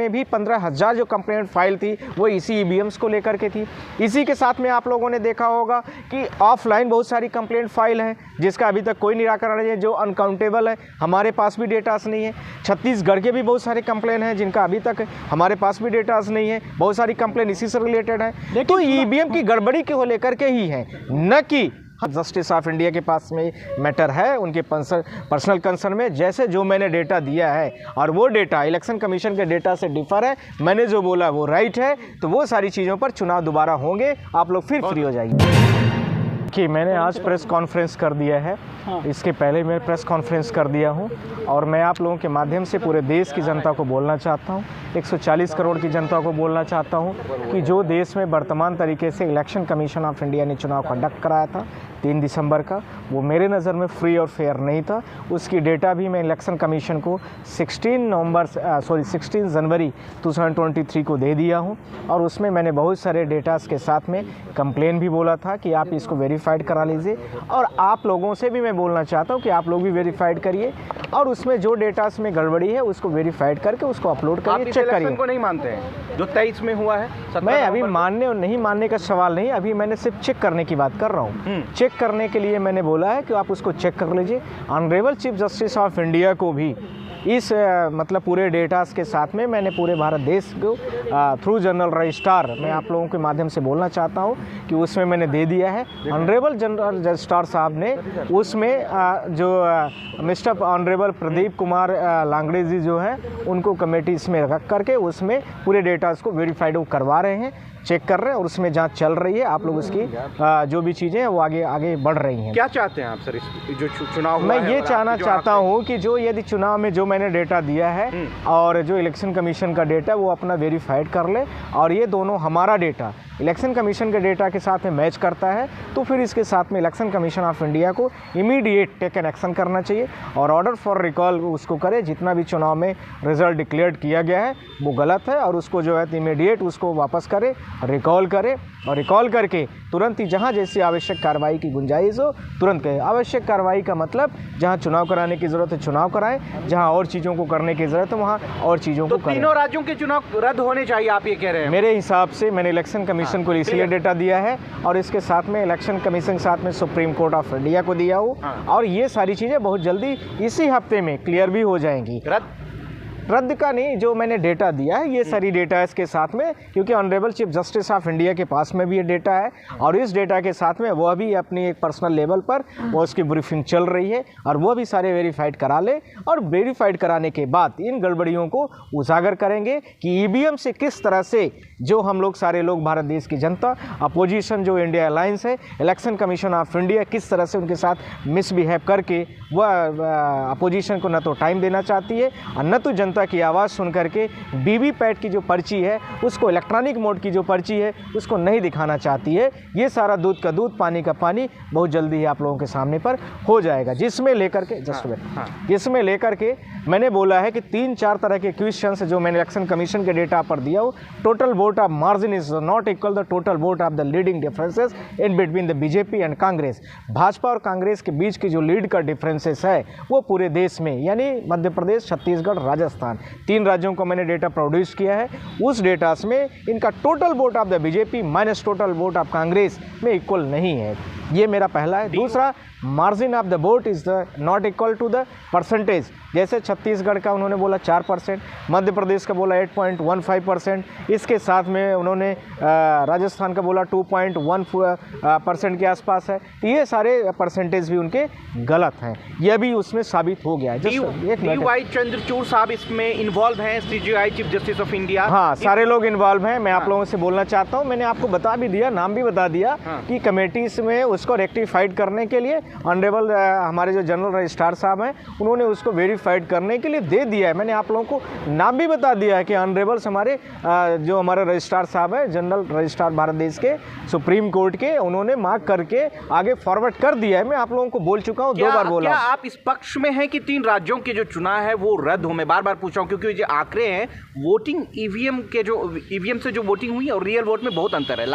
में भी 15,000 जो कंप्लेंट फाइल थी वो इसी ईवीएम्स को लेकर के थी। इसी के साथ में आप लोगों ने देखा होगा कि ऑफलाइन बहुत सारी कंप्लेंट फाइल हैं जिसका अभी तक कोई निराकरण नहीं है, जो अनकाउंटेबल है। हमारे पास भी डेटास नहीं है। छत्तीसगढ़ के भी बहुत सारे कंप्लेंट हैं जिनका अभी तक हमारे पास भी डेटास नहीं है। बहुत सारी कंप्लेंट इसी से रिलेटेड है। तो ईवीएम की गड़बड़ी को लेकर के ही है, न कि जस्टिस ऑफ इंडिया के पास में मैटर है उनके पर्सनल कंसर्न में। जैसे जो मैंने डेटा दिया है और वो डेटा इलेक्शन कमीशन के डेटा से डिफर है, मैंने जो बोला वो राइट है, तो वो सारी चीज़ों पर चुनाव दोबारा होंगे, आप लोग फिर फ्री हो जाइए। कि मैंने आज प्रेस कॉन्फ्रेंस कर दिया है, इसके पहले मैं प्रेस कॉन्फ्रेंस कर दिया हूं और मैं आप लोगों के माध्यम से पूरे देश की जनता को बोलना चाहता हूं, 140 करोड़ की जनता को बोलना चाहता हूं कि जो देश में वर्तमान तरीके से इलेक्शन कमीशन ऑफ इंडिया ने चुनाव कंडक्ट कराया था 3 दिसंबर का, वो मेरे नज़र में फ्री और फेयर नहीं था। उसकी डेटा भी मैं इलेक्शन कमीशन को 16 जनवरी 2023 को दे दिया हूं और उसमें मैंने बहुत सारे डेटास के साथ में कंप्लेन भी बोला था कि आप इसको वेरीफाइड करा लीजिए और आप लोगों से भी मैं बोलना चाहता हूं कि आप लोग भी वेरीफाइड करिए और उसमें जो डेटास में गड़बड़ी है उसको वेरीफाइड करके उसको अपलोड करिए, चेक करिए। को नहीं मानते हैं जो 23 में हुआ है? मैं अभी मानने और नहीं मानने का सवाल नहीं, अभी मैंने सिर्फ चेक करने की बात कर रहा हूँ। चेक करने के लिए मैंने बोला है कि आप उसको चेक कर लीजिए। Honourable chief justice of India को भी इस मतलब पूरे डेटास के साथ में मैंने पूरे भारत देश को थ्रू जनरल रजिस्ट्रार मैं आप लोगों के माध्यम से बोलना चाहता हूं कि उसमें मैंने दे दिया है। ऑनरेबल जनरल रजिस्ट्रार साहब ने उसमें जो मिस्टर ऑनरेबल प्रदीप कुमार लांगड़े जी जो हैं उनको कमेटी इसमें रख करके उसमें पूरे डेटास को वेरीफाइड वो करवा रहे हैं, चेक कर रहे हैं और उसमें जांच चल रही है। आप लोग उसकी जो भी चीज़ें हैं वो आगे बढ़ रही हैं। क्या चाहते हैं आप सर इस जो चुनाव मैं ये चाहना चाहता हूँ कि जो यदि चुनाव में जो मैंने डेटा दिया है और जो इलेक्शन कमीशन का डेटा वो अपना वेरीफाइड कर ले और ये दोनों हमारा डेटा इलेक्शन कमीशन के डेटा के साथ में मैच करता है तो फिर इसके साथ में इलेक्शन कमीशन ऑफ इंडिया को इमीडिएट टेक एन एक्शन करना चाहिए और ऑर्डर फॉर रिकॉल उसको करे। जितना भी चुनाव में रिजल्ट डिक्लेयर किया गया है वो गलत है और उसको जो है इमीडिएट उसको वापस करे, रिकॉल करे और रिकॉल करके तुरंत ही जहां जैसी आवश्यक कार्रवाई की गुंजाइश हो तुरंत करें। आवश्यक कार्रवाई का मतलब जहां चुनाव कराने की ज़रूरत है चुनाव कराएं, जहां और चीज़ों को करने की ज़रूरत है वहां और चीज़ों को करें। तीनों राज्यों के चुनाव रद्द होने चाहिए आप ये कह रहे हैं? मेरे हिसाब से मैंने इलेक्शन कमीशन को इसलिए डेटा दिया है और इसके साथ में इलेक्शन कमीशन के साथ में सुप्रीम कोर्ट ऑफ इंडिया को दिया हूँ और ये सारी चीज़ें बहुत जल्दी इसी हफ्ते में क्लियर भी हो जाएंगी। रद्द का नहीं, जो मैंने डेटा दिया है ये सारी डेटा है इसके साथ में, क्योंकि honourable chief justice of India के पास में भी ये डेटा है और इस डेटा के साथ में वह भी अपनी एक पर्सनल लेवल पर वो उसकी ब्रीफिंग चल रही है और वो भी सारे वेरीफाइड करा ले और वेरीफाइड कराने के बाद इन गड़बड़ियों को उजागर करेंगे कि ईवीएम से किस तरह से जो हम लोग सारे लोग भारत देश की जनता अपोजिशन जो इंडिया अलायंस है इलेक्शन कमीशन ऑफ इंडिया किस तरह से उनके साथ मिसबिहेव करके वह अपोजिशन को न तो टाइम देना चाहती है और न तो जनता की आवाज़ सुन करके वीवीपैट की जो पर्ची है उसको इलेक्ट्रॉनिक मोड की जो पर्ची है उसको नहीं दिखाना चाहती है। ये सारा दूध का दूध पानी का पानी बहुत जल्दी ही आप लोगों के सामने पर हो जाएगा, जिसमें लेकर के जिसमें लेकर के मैंने बोला है कि 3-4 तरह के क्वेश्चंस जो मैंने इलेक्शन कमीशन के डेटा पर दिया हो। Total vote of margin is not equal the total vote of the leading differences in between the BJP and Congress. Bhajpa और कांग्रेस के बीच की जो लीड का डिफरेंसेस है वो पूरे देश में यानी मध्य प्रदेश, छत्तीसगढ़, राजस्थान 3 राज्यों को मैंने डेटा प्रोड्यूस किया है। उस डेटा में इनका total vote of the BJP minus total vote of Congress में इक्वल नहीं है। ये मेरा पहला है। दूसरा, margin of the vote is the not equal to the percentage. जैसे छत्तीसगढ़ का उन्होंने बोला 4%, मध्य प्रदेश का बोला 8.15%, इसके साथ में उन्होंने राजस्थान का बोला 2.1% के आसपास है। तो ये सारे परसेंटेज भी उनके गलत हैं, यह भी उसमें साबित हो गया है। डी.वाई. चंद्रचूड़ साहब इसमें इन्वॉल्व हैं, CJI chief justice of India. हाँ, सारे लोग इन्वॉल्व हैं। मैं आप लोगों से बोलना चाहता हूँ, मैंने आपको बता भी दिया, नाम भी बता दिया कि कमेटीज में उसको रेक्टिफाइड करने के लिए ऑनरेबल हमारे जो जनरल रजिस्ट्रार साहब हैं उन्होंने उसको वेरीफाइड करने के लिए दे दिया है। मैंने आप लोगों को नाम भी बता दिया है कि ऑनरेबल्स हमारे जो हमारे रजिस्ट्रार साहब हैं, जनरल रजिस्ट्रार भारत देश के सुप्रीम कोर्ट के, उन्होंने मार्क करके आगे फॉरवर्ड कर दिया है। मैं आप लोगों को बोल चुका हूँ, 2 बार बोला। क्या आप इस पक्ष में हैं कि 3 राज्यों के जो चुनाव है वो रद्द हो? मैं बार बार पूछ रहा हूँ क्योंकि जो आंकड़े हैं वोटिंग ईवीएम से जो वोटिंग हुई और रियल वोट में बहुत अंतर है,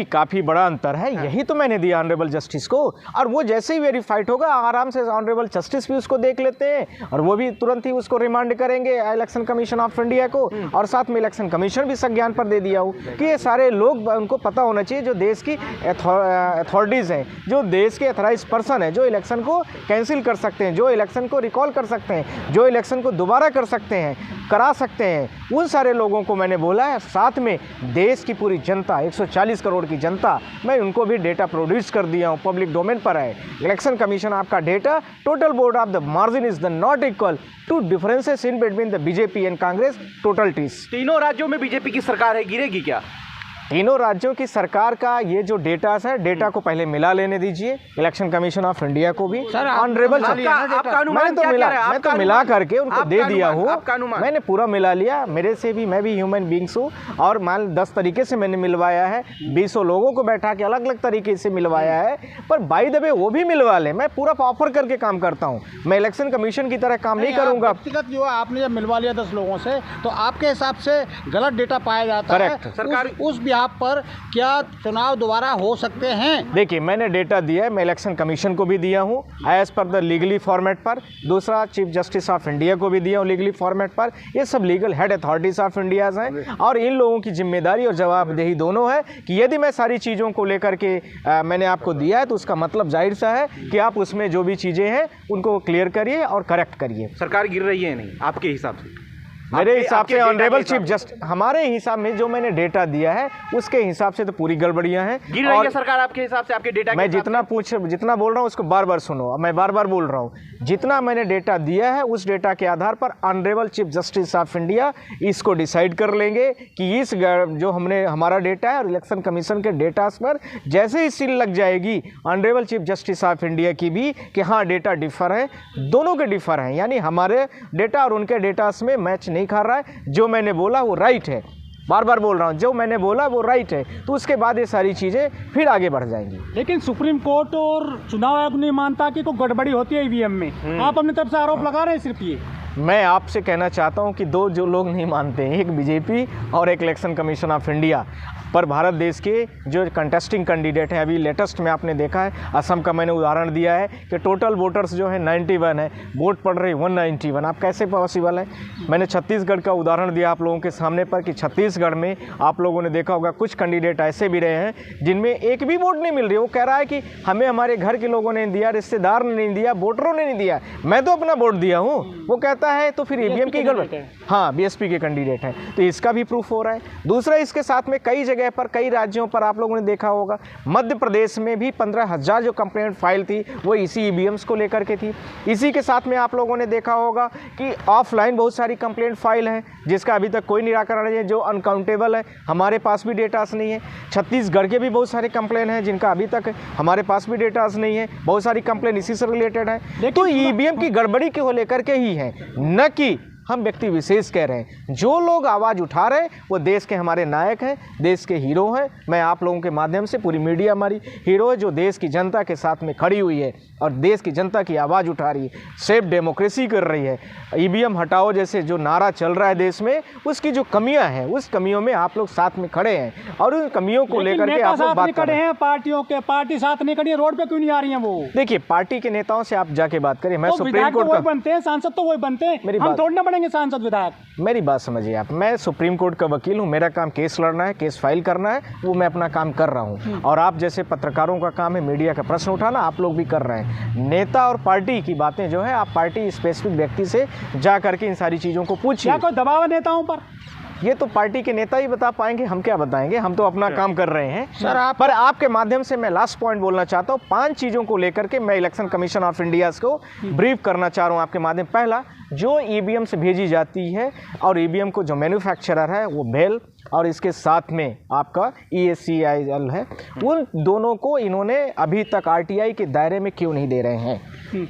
काफी बड़ा अंतर है। यही तो मैंने दिया ऑनरेबल जस्टिस को, और वो जैसे ही वेरीफाइड होगा आराम से ऑनरेबल जस्टिस भी उसको देख लेते हैं और वो भी तुरंत ही उसको रिमांड करेंगे इलेक्शन कमीशन ऑफ इंडिया को। और साथ में इलेक्शन कमीशन भी संज्ञान पर दे दिया हो कि ये सारे लोग, उनको पता होना चाहिए जो देश की अथॉरिटीज़ हैं, जो देश के अथराइज पर्सन है, जो इलेक्शन को कैंसिल कर सकते हैं, जो इलेक्शन को रिकॉल कर सकते हैं, जो इलेक्शन को दोबारा कर सकते हैं, करा सकते हैं, उन सारे लोगों को मैंने बोला है। साथ में देश की पूरी जनता, 140 करोड़ की जनता, मैं उनको भी डेटा प्रोड्यूस कर दिया हूँ, पब्लिक डोमेन पर है। इलेक्शन कमीशन आपका data total vote of the margin is the not equal to differences in between the BJP and Congress total टीस। तीनों राज्यों में बीजेपी की सरकार है, गिरेगी क्या? तीनों राज्यों की सरकार का ये जो डेटा है, डेटा को पहले मिला लेने दीजिए इलेक्शन कमीशन ऑफ इंडिया को भी। ऑनरेबल मैं तो मिला करके उनको दे दिया हूँ, मैंने पूरा मिला लिया। मेरे से भी, मैं भी ह्यूमन बींग्स हूँ और मान 10 तरीके से मैंने मिलवाया है, 20 लोगों को बैठा के अलग अलग तरीके से मिलवाया है। पर बाय द वे वो भी मिलवा ले, मैं पूरा प्रॉपर करके काम करता हूँ, मैं इलेक्शन कमीशन की तरह काम नहीं करूँगा। व्यक्तिगत जो आपने जब मिलवा लिया 10 लोगों से, तो आपके हिसाब से गलत डेटा पाया जाता है, सरकार उस पर क्या चुनाव दोबारा हो सकते हैं? देखिए, मैंने डेटा दिया है, मैं इलेक्शन कमीशन को भी दिया हूँ as per the legally format पर, दूसरा चीफ जस्टिस ऑफ इंडिया को भी दिया हूँ लीगली फॉर्मेट पर। ये सब legal head authorities of India हैं और इन लोगों की जिम्मेदारी और जवाबदेही दोनों है कि यदि मैं सारी चीज़ों को लेकर के मैंने आपको दिया है तो उसका मतलब जाहिर सा है कि आप उसमें जो भी चीज़ें हैं उनको क्लियर करिए और करेक्ट करिए। सरकार गिर रही है नहीं आपके हिसाब से? मेरे हिसाब से ऑनरेबल चीफ जस्टिस, हमारे हिसाब में जो मैंने डेटा दिया है उसके हिसाब से तो पूरी गड़बड़ियां हैं। गिर रही है सरकार आपके हिसाब से, आपके डेटा? मैं जितना बोल रहा हूं उसको बार बार सुनो, मैं बार बार बोल रहा हूं। जितना मैंने डेटा दिया है उस डेटा के आधार पर honourable chief justice of India इसको डिसाइड कर लेंगे कि इस जो हमारा डेटा है और इलेक्शन कमीशन के डेटा पर जैसे ही सील लग जाएगी honourable chief justice of India की भी कि हाँ डेटा डिफर है, दोनों के डिफर हैं, यानी हमारे डेटा और उनके डेटा में मैच नहीं खा रहा है, जो मैंने बोला वो राइट है, बार बार बोल रहा हूँ, जो मैंने बोला वो राइट है, तो उसके बाद ये सारी चीज़ें फिर आगे बढ़ जाएंगी। लेकिन सुप्रीम कोर्ट और चुनाव आयोग नहीं मानता कि कोई गड़बड़ी होती है ईवीएम में, आप अपनी तरफ से आरोप लगा रहे हैं सिर्फ ये। मैं आपसे कहना चाहता हूं कि दो जो लोग नहीं मानते हैं, एक बीजेपी और एक इलेक्शन कमीशन ऑफ इंडिया। पर भारत देश के जो कंटेस्टिंग कैंडिडेट हैं, अभी लेटेस्ट में आपने देखा है असम का मैंने उदाहरण दिया है कि टोटल वोटर्स जो है 91 है, वोट पड़ रही 191। आप कैसे पॉसिबल है? मैंने छत्तीसगढ़ का उदाहरण दिया आप लोगों के सामने पर कि छत्तीसगढ़ में आप लोगों ने देखा होगा कुछ कैंडिडेट ऐसे भी रहे हैं जिनमें एक भी वोट नहीं मिल रही। वो कह रहा है कि हमें हमारे घर के लोगों ने दिया, रिश्तेदार ने नहीं दिया, वोटरों ने नहीं दिया, मैं तो अपना वोट दिया हूँ। वो कहता है तो फिर ईवीएम की गड़बड़। हाँ, बीएसपी के कैंडिडेट हैं, तो इसका भी प्रूफ हो रहा है। दूसरा, इसके साथ में कई जगह पर, कई राज्यों पर आप लोगों ने देखा होगा, मध्य प्रदेश में भी 15,000 जो कंप्लेंट फाइल थी वो इसी ईवीएम्स को लेकर के थी। इसी के साथ में आप लोगों ने देखा होगा कि ऑफलाइन बहुत सारी कंप्लेंट फाइल हैं जिसका अभी तक कोई निराकरण नहीं है, जो अनकाउंटेबल है, हमारे पास भी डेटास नहीं है। छत्तीसगढ़ के भी बहुत सारे कंप्लेंट हैं जिनका अभी तक हमारे पास भी डेटास नहीं है, बहुत सारी कंप्लेंट इसी से रिलेटेड है। तो ईवीएम की गड़बड़ी को लेकर के ही है, न कि हम व्यक्ति विशेष कह रहे हैं। जो लोग आवाज़ उठा रहे हैं वो देश के हमारे नायक हैं, देश के हीरो हैं। मैं आप लोगों के माध्यम से, पूरी मीडिया हमारी हीरो है जो देश की जनता के साथ में खड़ी हुई है और देश की जनता की आवाज़ उठा रही है, सेफ डेमोक्रेसी कर रही है। ईवीएम हटाओ जैसे जो नारा चल रहा है देश में, उसकी जो कमियां हैं उस कमियों में आप लोग साथ में खड़े हैं और उन कमियों को लेकर के आप लोग बात कर रहे हैं। पार्टियों के पार्टी साथ नहीं खड़ी है, रोड पे क्यों नहीं आ रही है वो? देखिए, पार्टी के नेताओं से आप जाके बात करिए। मैं सुप्रीम कोर्ट का बनते हैं, सांसद तो वही बनते हैं, हम थोड़ी ना बनेंगे सांसद विधायक। मेरी बात समझिए आप, मैं सुप्रीम कोर्ट का वकील हूँ, मेरा काम केस लड़ना है, केस फाइल करना है, वो मैं अपना काम कर रहा हूँ। और आप जैसे पत्रकारों का काम है मीडिया का प्रश्न उठाना, आप लोग भी कर रहे हैं। नेता और पार्टी की बातें जो है आप पार्टी स्पेसिफिक व्यक्ति से जा करके इन सारी चीज़ों को पूछिए। क्या कोई दबाव है नेताओं पर? ये तो पार्टी के नेता ही बता पाएंगे, हम क्या बताएंगे, हम तो अपना काम कर रहे हैं सर। पर आपके माध्यम से मैं लास्ट पॉइंट बोलना चाहता हूँ, 5 चीज़ों को लेकर के मैं इलेक्शन कमीशन ऑफ इंडिया को ब्रीफ करना चाह रहा हूँ आपके माध्यम। पहला, जो ईवीएम से भेजी जाती है और ईवीएम को जो मैन्युफैक्चरर है वो बेल और इसके साथ में आपका ESCIL है, उन दोनों को इन्होंने अभी तक RTI के दायरे में क्यों नहीं दे रहे हैं?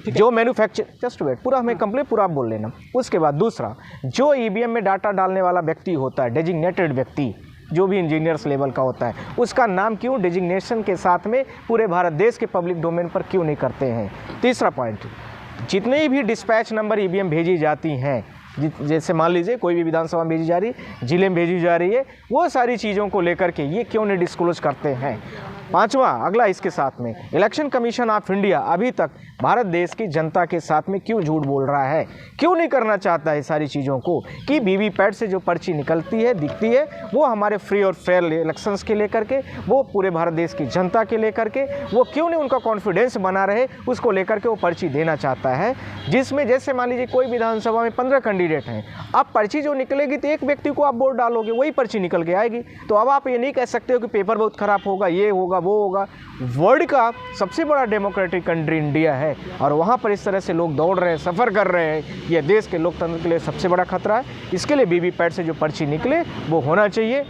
जो मैन्युफैक्चर, जस्ट वेट, पूरा हमें कंप्लीट पूरा आप बोल लेना। उसके बाद दूसरा, जो ईवीएम में डाटा डालने वाला व्यक्ति होता है, डेजिग्नेटेड व्यक्ति, जो भी इंजीनियर्स लेवल का होता है, उसका नाम क्यों डेजिग्नेशन के साथ में पूरे भारत देश के पब्लिक डोमेन पर क्यों नहीं करते हैं? तीसरा पॉइंट, जितने भी डिस्पैच नंबर ईवीएम भेजी जाती हैं, जैसे मान लीजिए कोई भी विधानसभा में भेजी जा रही है, जिले में भेजी जा रही है, वो सारी चीज़ों को लेकर के ये क्यों नहीं डिस्क्लोज करते हैं? पांचवा अगला इसके साथ में, इलेक्शन कमीशन ऑफ इंडिया अभी तक भारत देश की जनता के साथ में क्यों झूठ बोल रहा है, क्यों नहीं करना चाहता है सारी चीज़ों को, कि वीवीपैट से जो पर्ची निकलती है दिखती है वो हमारे फ्री और फेयर इलेक्शंस के लेकर के, वो पूरे भारत देश की जनता के लेकर के, वो क्यों नहीं उनका कॉन्फिडेंस बना रहे उसको लेकर के वो पर्ची देना चाहता है। जिसमें जैसे मान लीजिए कोई विधानसभा में 15 कैंडिडेट हैं, अब पर्ची जो निकलेगी तो एक व्यक्ति को आप वोट डालोगे, वही पर्ची निकल के आएगी। तो अब आप ये नहीं कह सकते हो कि पेपर बहुत खराब होगा, ये होगा वो होगा। वर्ल्ड का सबसे बड़ा डेमोक्रेटिक कंट्री इंडिया है और वहाँ पर इस तरह से लोग दौड़ रहे हैं, सफ़र कर रहे हैं, ये देश के लोकतंत्र के लिए सबसे बड़ा खतरा है। इसके लिए वीवीपैट से जो पर्ची निकले वो होना चाहिए।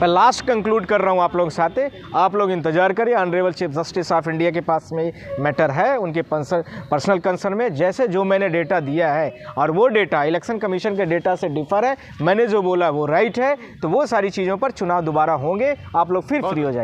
मैं लास्ट कंक्लूड कर रहा हूँ आप लोगों के साथ, आप लोग इंतजार करिए, honourable chief justice of India के पास में मैटर है, उनके पर्सनल कंसर्न में जैसे जो मैंने डेटा दिया है और वो डेटा इलेक्शन कमीशन के डेटा से डिफर है, मैंने जो बोला वो राइट है, तो वो सारी चीज़ों पर चुनाव दोबारा होंगे, आप लोग फिर फ्री हो जाइए।